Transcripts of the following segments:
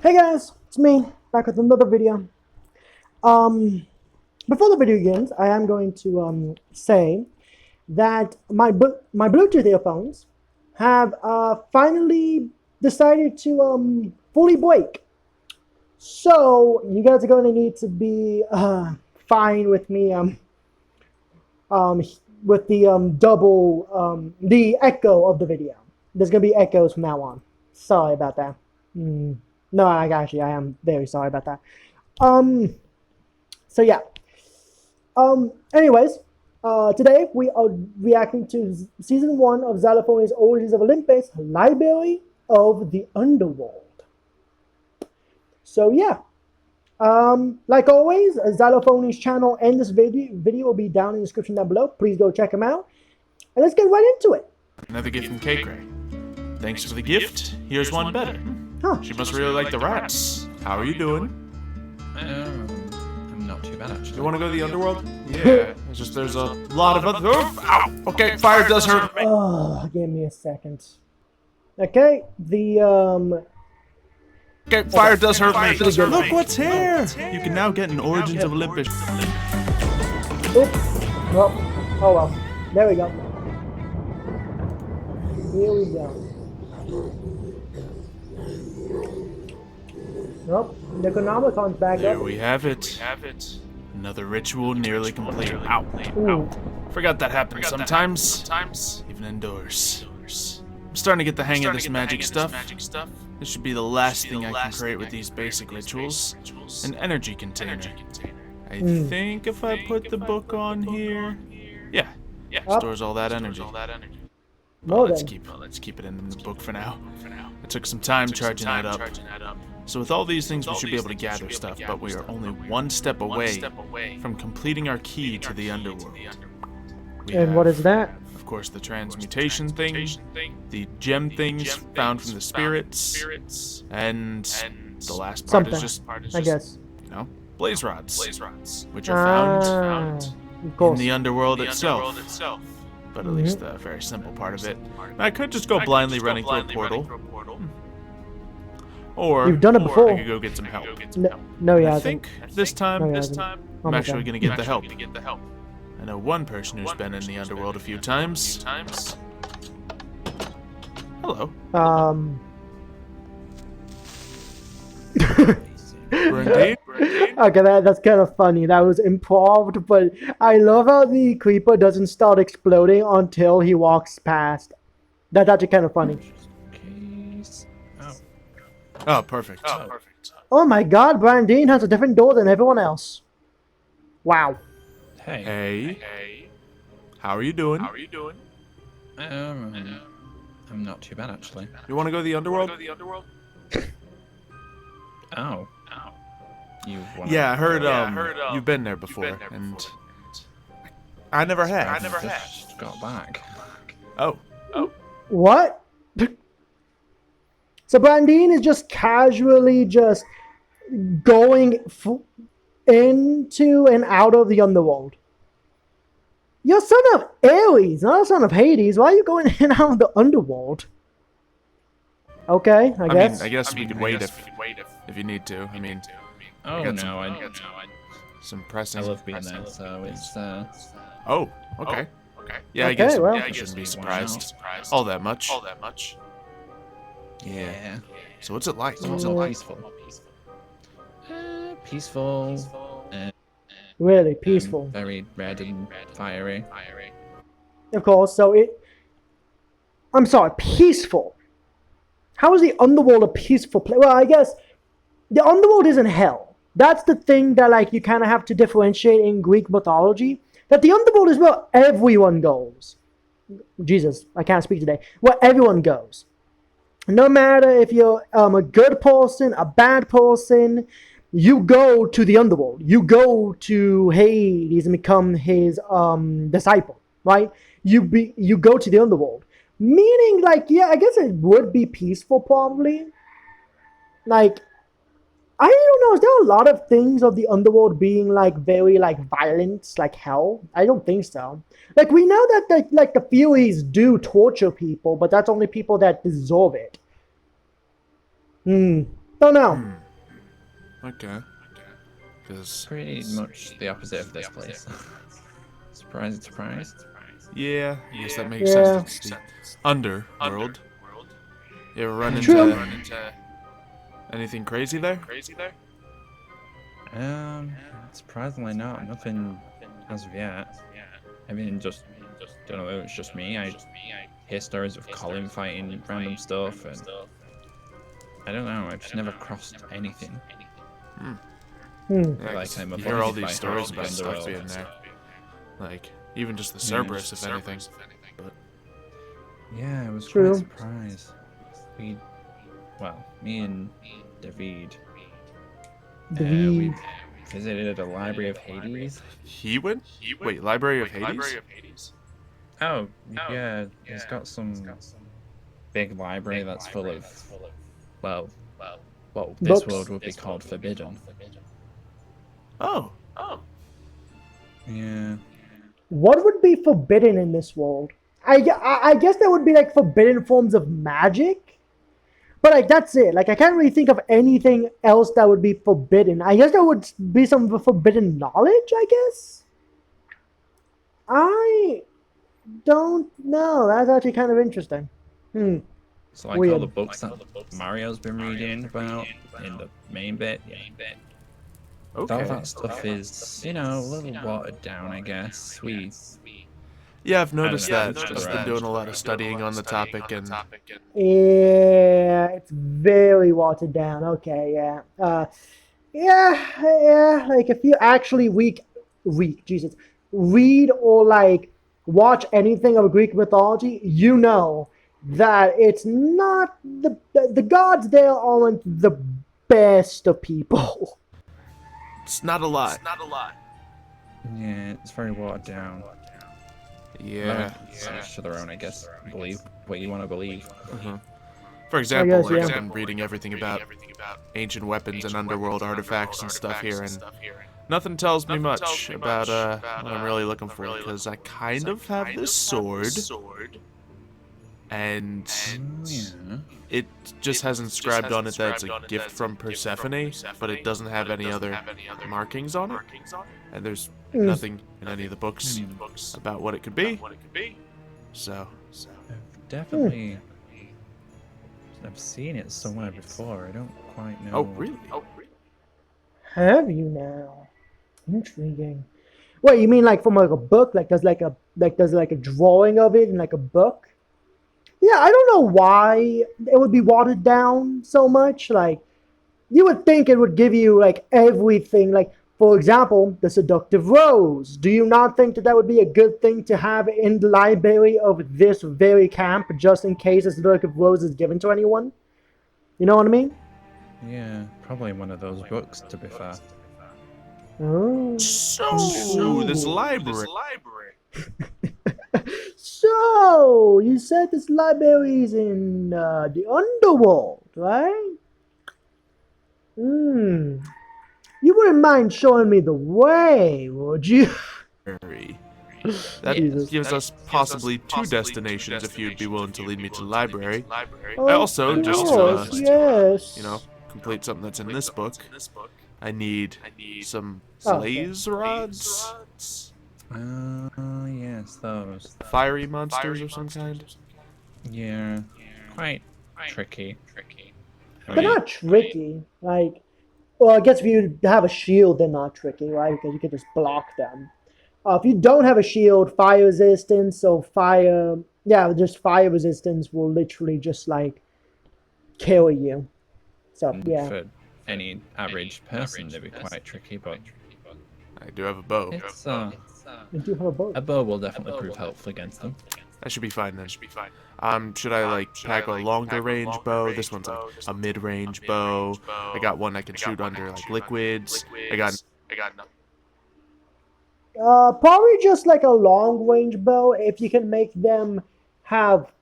Hey guys, it's me, back with another video. Before the video begins, I am going to say that my Bluetooth earphones have finally decided to fully break. So you guys are going to need to be fine with me with the the echo of the video. There's going to be echoes from now on. Sorry about that. No, I am very sorry about that. So yeah. Anyways, today we are reacting to Season 1 of Xylophonys' Origins of Olympus, Library of the Underworld. So yeah. Like always, Xylophonys' channel and this video will be down in the description down below. Please go check them out. And let's get right into it. Another gift from Cake Ray. Thanks for the gift. Here's one better. Huh. She must really like the rats. How are you doing? I'm not too bad actually. You want to go to the underworld? Yeah. It's just there's a lot of other. Ow! Okay, fire does hurt me. Oh, give me a second. Okay, Okay, fire does hurt me. Look Look what's here! You can now get an Origins of Olympus. Oops. Well, oh well. There we go. Here we go. Nope. The Necronomicon's back There up. we have it. Another ritual nearly complete. Ow. Ooh. Forgot that happens sometimes. Even indoors. I'm starting to get the hang of this magic stuff. This should be the last thing I can create with these basic rituals. An energy container. I think if I put the book on here... Yeah. Stores all that energy. More Let's than. keep it in the book for now. It took some time charging that up. So with all these things, we should be able to gather stuff, but we are only one step away from completing our key to the underworld. And what is that? Of course, the transmutation thing, the gem things found from the spirits, and the last part Something, is just, I guess. you know, blaze rods, which are found Of in course. the underworld itself. But at least the very simple part of it. I could just go blindly running through a portal. Or You've done it before. I could go get some help. No, I yeah, think this time, Oh I'm my actually God. gonna get the help. I know one person who's been in the underworld a few times. Hello. Indeed. Okay, that's kind of funny. That was improv, but I love how the creeper doesn't start exploding until he walks past. That's actually kind of funny. Oh, perfect. Oh my God, Brandine has a different door than everyone else. Wow. Hey. Hey. How are you doing? I'm not too bad actually. You want to go to the underworld? Oh. You wanna... Yeah, I heard. You've been there before, and I never have. Just got back. Oh. What? So Brandine is just casually just going into and out of the underworld. You're son of Ares, not a son of Hades. Why are you going in and out of the underworld? Okay, I guess. I guess we could wait if you need to. I mean, Oh got no, some pressing. I love being there, so it's Oh, okay. Yeah, I Okay, guess well. I shouldn't be surprised. All that much. Yeah. So what's it like? It's not peaceful. Peaceful. Really peaceful. Very red and fiery. Of course, so I'm sorry, peaceful. How is the underworld a peaceful place? Well, I guess the underworld isn't hell. That's the thing that, like, you kind of have to differentiate in Greek mythology. That the underworld is where everyone goes. Jesus, I can't speak today. Where everyone goes. No matter if you're a good person, a bad person, you go to the underworld. You go to Hades and become his disciple, right? You go to the underworld. Meaning, like, yeah, I guess it would be peaceful, probably. Like, I don't know, is there a lot of things of the underworld being, like, very, like, violent, like hell? I don't think so. Like, we know that, like, the Furies do torture people, but that's only people that deserve it. Don't know. Okay. Because Pretty much the opposite of this place. Surprise, surprise. yeah, I guess that makes Yeah. sense. It's the underworld. You ever run True. into anything crazy there? Surprisingly not. Nothing as of yet. I mean, just don't know. It's just me. I hear stories of Colin fighting random stuff, and I don't know. I've just never crossed anything. Hmm. Yeah, Like 'cause I'm you hear all avoided by these stories half about the stuff underworld. being there. Like, even just the Yeah. Cerberus, if anything. But Yeah, I was True. quite surprised. Me and David, we The visited a library of Hades. he went? Wait, Library of Hades? Oh, yeah, he's got some big library that's full of, well, what this Books. world would be called forbidden. Oh. Yeah. What would be forbidden in this world? I guess there would be like forbidden forms of magic, but like that's it. Like I can't really think of anything else that would be forbidden. I guess there would be some forbidden knowledge. I guess. I don't know. That's actually kind of interesting. So like all the Weird. books that Mario's been reading about in the main bit, all Okay. that stuff is, a little watered down, I guess. Yeah, I've noticed know, that. it's just I've been right. doing a lot of studying on the topic, and Yeah, it's very watered down. Okay, yeah. Yeah. Like if you actually Jesus, read or like watch anything of Greek mythology, you know that it's not the gods there aren't the best of people. it's not a lot. Yeah, it's very watered down. Yeah. Each to their own, I guess. Believe what you want to believe. For example, guess, like yeah. I've been reading everything about ancient weapons and underworld artifacts and stuff here, and nothing tells me much about what I'm really looking for, because I kind of have this sword, and Yeah. it just has inscribed on it that it's a gift from Persephone, but it doesn't have any other markings on it, and there's nothing in any of the books about what it could be. So, I've definitely... I've seen it somewhere before. I don't quite know. oh really? Have you now? Intriguing. Wait, you mean like from like a book? Like there's like a drawing of it in like a book? Yeah, I don't know why it would be watered down so much. Like you would think it would give you like everything. Like for example, the seductive rose. Do you not think that would be a good thing to have in the library of this very camp, just in case the seductive rose is given to anyone? You know what I mean? Yeah, probably in one of those books, to be fair. Oh. So, this library. So, you said this library is in the underworld, right? You wouldn't mind showing me the way, would you? That Jesus. gives us possibly two destinations if you'd be willing to lead me to the library. Of I also, just course, to, yes. complete something that's in this book, I need some Oh, blaze rods? Yes, those. Fiery monsters of some kind? Yeah, quite tricky. I They're mean, not tricky. Like, well, I guess if you have a shield, they're not tricky, right? Because you can just block them. If you don't have a shield, fire resistance, just fire resistance will literally just like kill you. So yeah. for any average person, they'd be quite tricky, but I do have a bow. it's You do have a bow. a bow will definitely prove helpful against them. That should be fine then. Should I like pack a longer range bow? This one's like a mid-range bow. I got one I can shoot under like liquids. I got Probably just like a long range bow. If you can make them have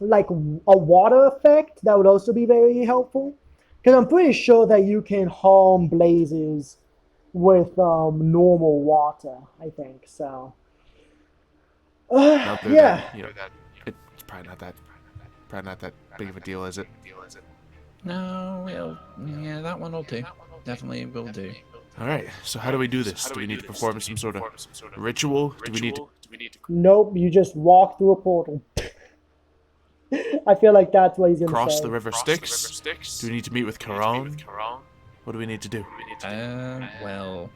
like a water effect, that would also be very helpful. Because I'm pretty sure that you can harm blazes with normal water. I think so. Not Yeah. it's probably not that big of a deal, is it? No, Yeah, that one will do. Definitely will do. All right. So how do we do this? Do we need to perform some sort of ritual? Do we need to? Nope, you just walk through a portal. I feel like that's what he's gonna Cross say. the river Styx? Do we need to meet with Charon? What do we need to do? Well,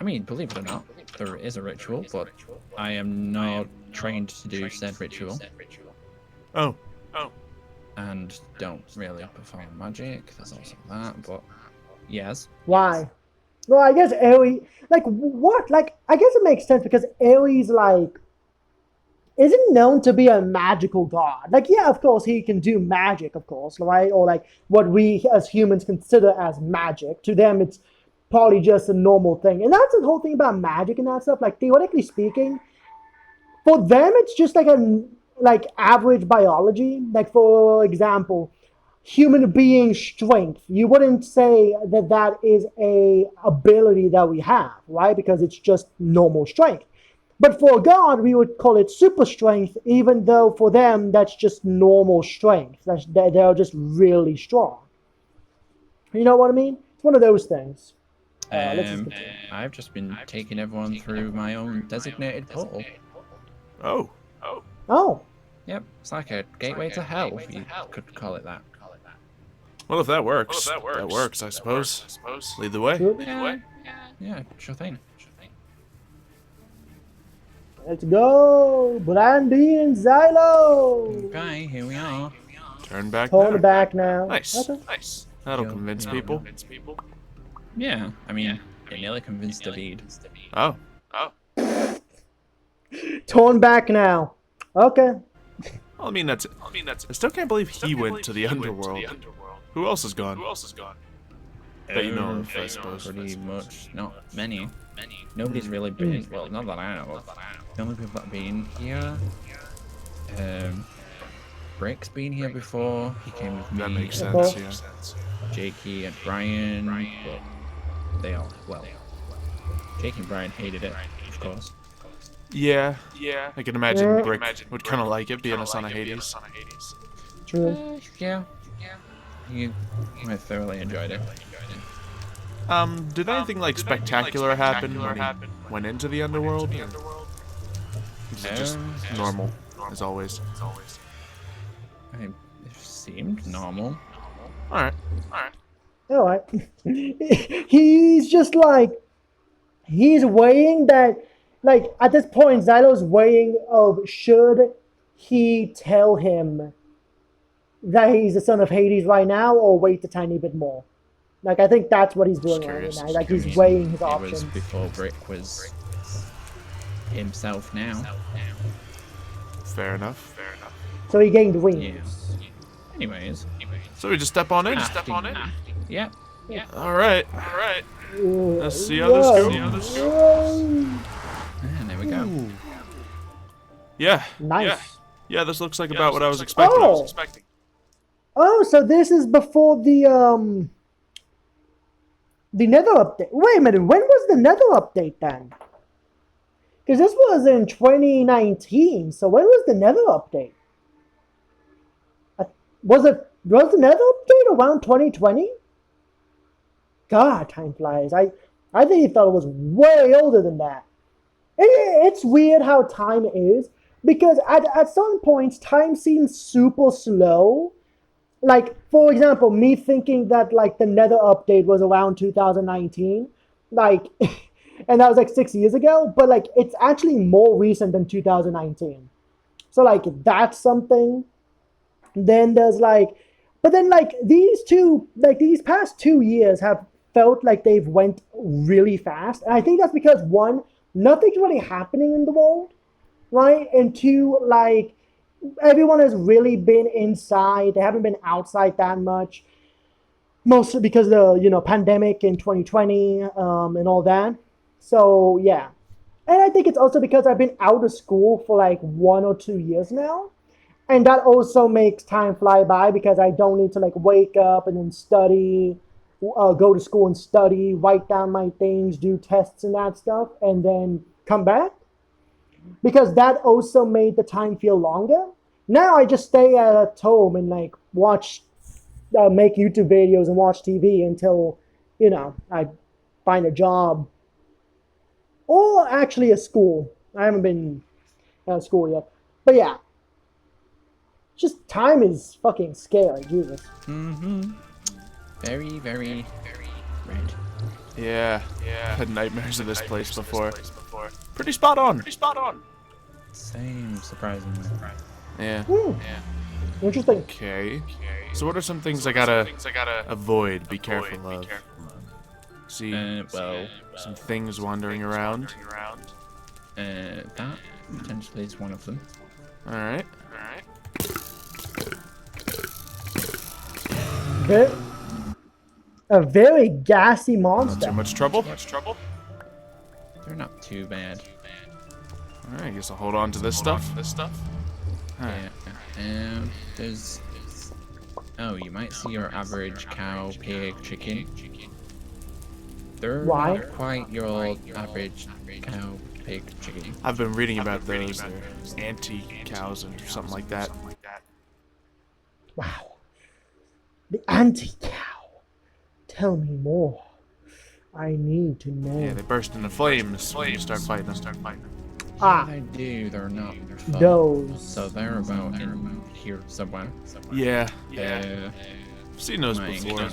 I mean, believe it or not, there is a ritual, but I am not trained to do said ritual, Oh. and don't really perform magic. There's also that, but yes. Why? Well, I guess Ares, like, what? Like, I guess it makes sense because Ares, like, isn't known to be a magical god. Like, yeah, of course, he can do magic, of course, right? Or, like, what we as humans consider as magic. To them, it's probably just a normal thing. And that's the whole thing about magic and that stuff. Like, theoretically speaking, for them, it's just like average biology. Like, for example, human being strength. You wouldn't say that that is a ability that we have, right? Because it's just normal strength. But for God, we would call it super strength, even though for them, that's just normal strength. They're just really strong. You know what I mean? It's one of those things. I've just been taking everyone through my own designated portal. Oh. Oh. Yep, it's like a gateway to hell, if you could call it that. Well, if that works, that works, I suppose. Lead the way. Sure. Yeah, sure thing. Let's go. Brandy and Xylo. Okay, here we are. Turn back Hold now. it back now. Nice. Okay. That'll convince people. Yeah, I mean, it nearly convinced David. Oh. Torn back now. Okay. Well, I mean, that's it. I still can't believe he went to the underworld. Who else is gone? That you know of, I suppose. Pretty much, not many. Nobody's really been, well, not that I know of. The only people that have been here, Brick's been here before, he came with me. That makes Okay. sense, yeah. Jakey and Brian, but they all, well, Jakey and Brian hated it, of course. Yeah. I can imagine Yeah. Brick would kind of like it, being a son of Hades. True. Yeah. I thoroughly enjoyed it. Did anything like spectacular happen when he went into the underworld? Or is it just normal, as always? It seemed normal. Alright. Alright. He's just like, he's weighing that, like, at this point, Xylo's weighing of should he tell him that he's the son of Hades right now or wait a tiny bit more. Like, I think that's what he's doing right now. Like, he's weighing his It options. was before Brick was himself now. Fair enough. So he gained wings. Yeah. Anyways. So we just step on in? Yeah. Alright. Let's see how this goes. And there we go. Ooh. Yeah. Nice. Yeah, this looks like about what I was expecting. Oh. Oh, so this is before the Nether update. Wait a minute, when was the Nether update then? Because this was in 2019, so when was the Nether update? Was the Nether update around 2020? God, time flies. I think he thought it was way older than that. It's weird how time is, because at some points, time seems super slow. Like, for example, me thinking that, like, the Nether update was around 2019, like, and that was, like, 6 years ago, but, like, it's actually more recent than 2019. So, like, that's something. Then there's, like, but then, like, these past 2 years have felt like they've went really fast. And I think that's because, one, nothing's really happening in the world, right? And two, like, everyone has really been inside. They haven't been outside that much, mostly because of the pandemic in 2020 and all that. So yeah, and I think it's also because I've been out of school for like 1 or 2 years now, and that also makes time fly by because I don't need to like wake up and then study, go to school and study, write down my things, do tests and that stuff, and then come back. Because that also made the time feel longer. Now I just stay at home and like watch make YouTube videos and watch TV until, you know, I find a job. Or actually a school. I haven't been at school yet. But yeah. Just time is fucking scary, Jesus. Mm-hmm. Very, very, very red. Yeah. I've had nightmares of this place before. Pretty spot on. Same, surprisingly. Yeah. Interesting. Okay. So what are some things I gotta avoid, be careful of? See, Well, some things wandering around. that potentially is one of them. Alright. A very gassy monster. Too much trouble? They're not too bad. Alright, I guess I'll hold on to this stuff. Alright. Yeah. There's... Oh, you might see your average cow, pig, chicken. They're Why? not quite your average cow, pig, chicken. I've been reading about those. They're anti-cows or something like that. Wow. The anti-cow. Tell me more. I need to know. Yeah, they burst into flames when you start fighting them. Ah, They do, they're not fun. those. So they're about in here somewhere. Yeah. Yeah. I've seen those before.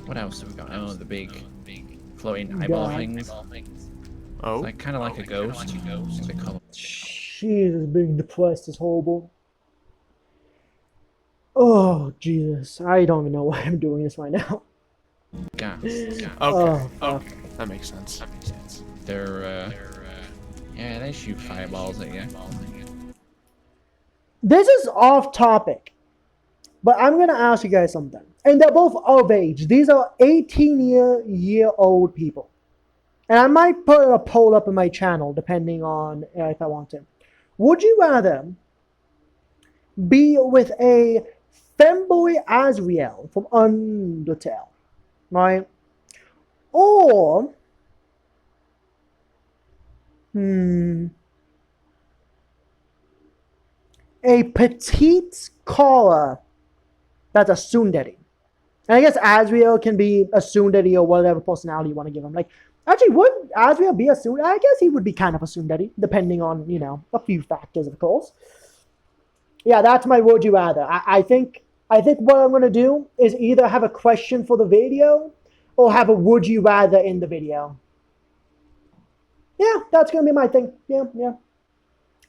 What else have we got? Oh, the big floating eyeball things. Oh? Like kind of like a ghost. They call them. Jesus, being depressed is horrible. Oh, Jesus. I don't even know why I'm doing this right now. Gas. Okay. Oh, Okay. That makes sense. They're yeah, they shoot fireballs at you. This is off topic, but I'm going to ask you guys something. And they're both of age. These are 18-year-old people. And I might put a poll up in my channel, depending on if I want to. Would you rather be with a femboy Azriel from Undertale, right? Or a petite Kara that's a tsundere. And I guess Azriel can be a tsundere or whatever personality you want to give him. Like, actually, would Azriel be a tsundere? I guess he would be kind of a tsundere, depending on, you know, a few factors, of course. Yeah, that's my would you rather. I think what I'm going to do is either have a question for the video or have a would you rather in the video. Yeah, that's going to be my thing. Yeah.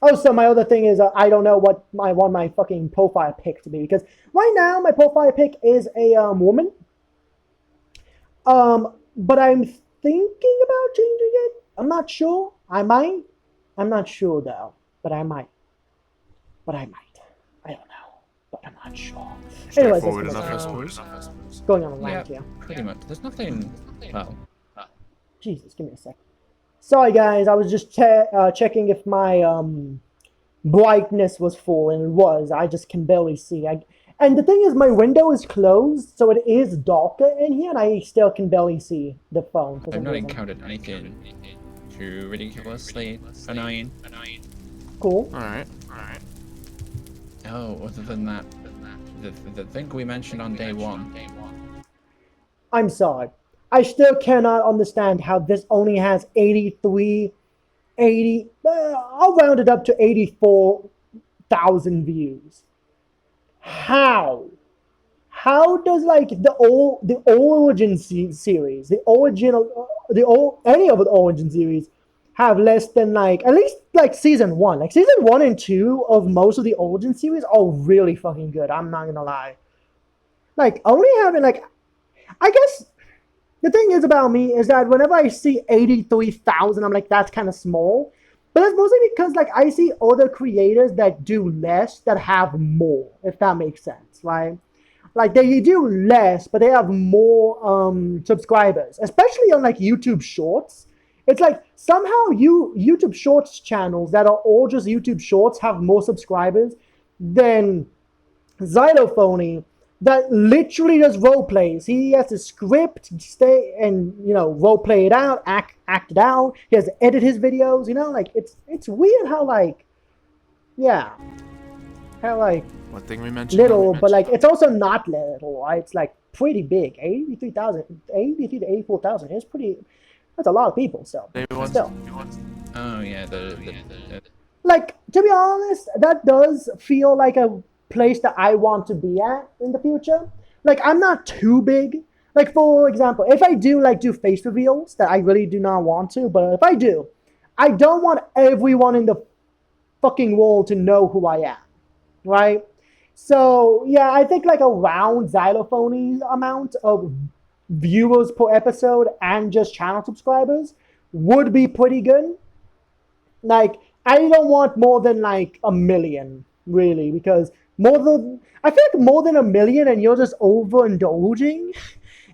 Also, my other thing is I don't know what I want my fucking profile pic to be, because right now my profile pic is a woman. But I'm thinking about changing it. I'm not sure. I might. I'm not sure though, but I might. I don't know, but I'm not sure. Anyways, Straightforward enough, I suppose. going on a rant here. Pretty much. There's nothing. Well, Jesus, give me a sec. Sorry guys, I was just checking if my brightness was full, and it was. I just can barely see. And the thing is, my window is closed, so it is darker in here, and I still can barely see the phone. I've not encountered anything too ridiculously annoying. Cool. Alright. Oh, other than that, the thing we mentioned on day one. I'm sorry. I still cannot understand how this only has 80, I'll round it up to 84,000 views. How? How does like the Origin series, any of the Origin series have less than like, at least like Season 1. Like Season 1 and 2 of most of the Origin series are really fucking good. I'm not gonna lie. Like only having like, I guess the thing is about me is that whenever I see 83,000, I'm like, that's kind of small. But that's mostly because like I see other creators that do less that have more, if that makes sense, right? Like they do less, but they have more subscribers, especially on like YouTube Shorts. It's like somehow YouTube Shorts channels that are all just YouTube Shorts have more subscribers than Xylophony, that literally does role plays. He has a script, stay and role play it out, act it out. He has to edit his videos. Like it's weird how like, yeah. kind of like What thing we mentioned? little, but like it's also not little, right? It's like pretty big. 83,000, 83 to 84,000 is pretty. That's a lot of people. So still. Oh yeah, Like, to be honest, that does feel like a place that I want to be at in the future. Like, I'm not too big. Like, for example, if I do, like, do face reveals that I really do not want to, but if I do, I don't want everyone in the fucking world to know who I am, right? So, yeah, I think, like, around Xylophonys amount of viewers per episode and just channel subscribers would be pretty good. Like, I don't want more than like 1 million, really, because I feel like more than 1 million and you're just overindulging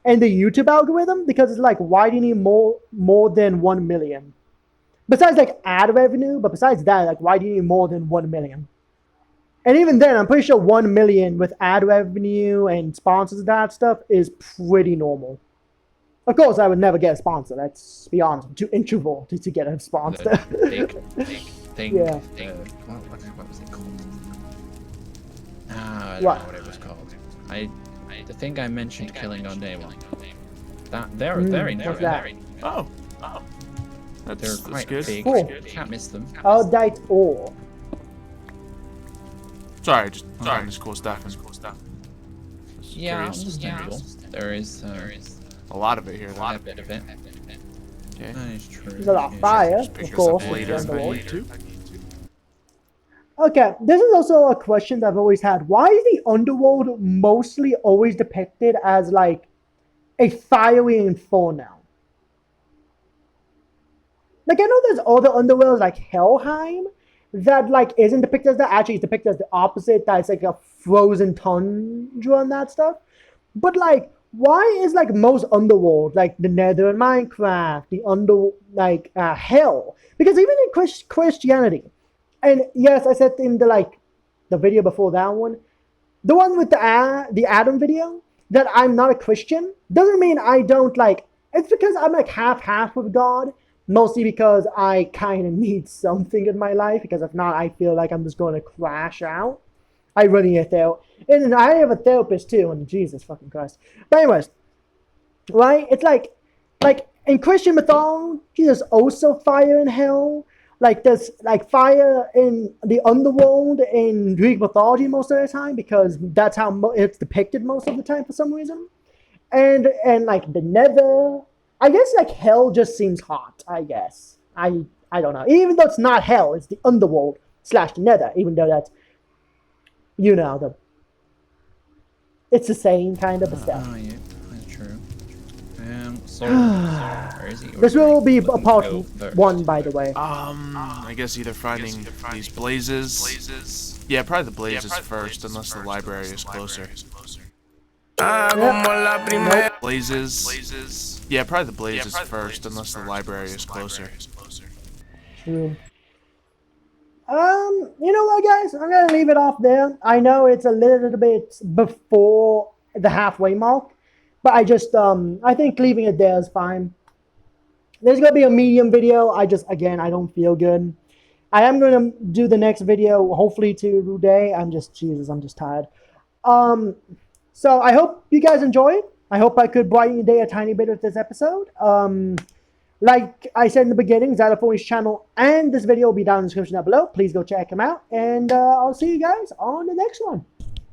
in the YouTube algorithm, because it's like, why do you need more than 1 million? Besides like ad revenue, but besides that, like, why do you need more than 1 million? And even then, I'm pretty sure 1 million with ad revenue and sponsors and that stuff is pretty normal. Of course, I would never get a sponsor. Let's be honest. I'm too introverted to get a sponsor. Yeah. What was it called? I don't know what it was called. The thing I mentioned killing on day one. They're very nice. Oh. They're quite good. big. Cool. Can't miss them. Aldite ore. Sorry, just on this cool stuff. Yeah, understandable. There is a lot of it here. a lot of it. Okay. That is true. There's a lot of fire, of course. Later if I need to. Okay, this is also a question that I've always had. Why is the underworld mostly always depicted as like a fiery inferno? Like, I know there's other underworlds like Helheim that like isn't depicted as that. Actually, it's depicted as the opposite. That's like a frozen tundra and that stuff. But like, why is like most underworld, like the Nether in Minecraft, the hell? Because even in Christianity, and yes, I said in the video before that one, the one with the Adam video, that I'm not a Christian doesn't mean I don't like. It's because I'm like half with God, mostly because I kind of need something in my life. Because if not, I feel like I'm just going to crash out. I really need a therapist. And I have a therapist too, and Jesus fucking Christ. But anyways, right? It's like in Christian mythology, there's also fire in hell. Like there's like fire in the underworld in Greek mythology most of the time, because that's how it's depicted most of the time for some reason. And like the Nether, I guess like hell just seems hot. I guess I don't know. Even though it's not hell, it's the underworld / the Nether. Even though that's, you know, it's the same kind of stuff. Oh yeah, that's true. So where is he? This will be a part 1, by the way. I guess either finding these blazes. Yeah, probably the blazes first, unless the library is closer. Yep. Blazes. Yeah, probably the blazes first, unless the library is closer. True. You know what, guys? I'm gonna leave it off there. I know it's a little bit before the halfway mark, but I think leaving it there is fine. There's gonna be a medium video. I don't feel good. I am gonna do the next video, hopefully today. I'm just tired. So I hope you guys enjoyed. I hope I could brighten your day a tiny bit with this episode. Like I said in the beginning, Xylophonys' channel and this video will be down in the description down below. Please go check him out. And I'll see you guys on the next one.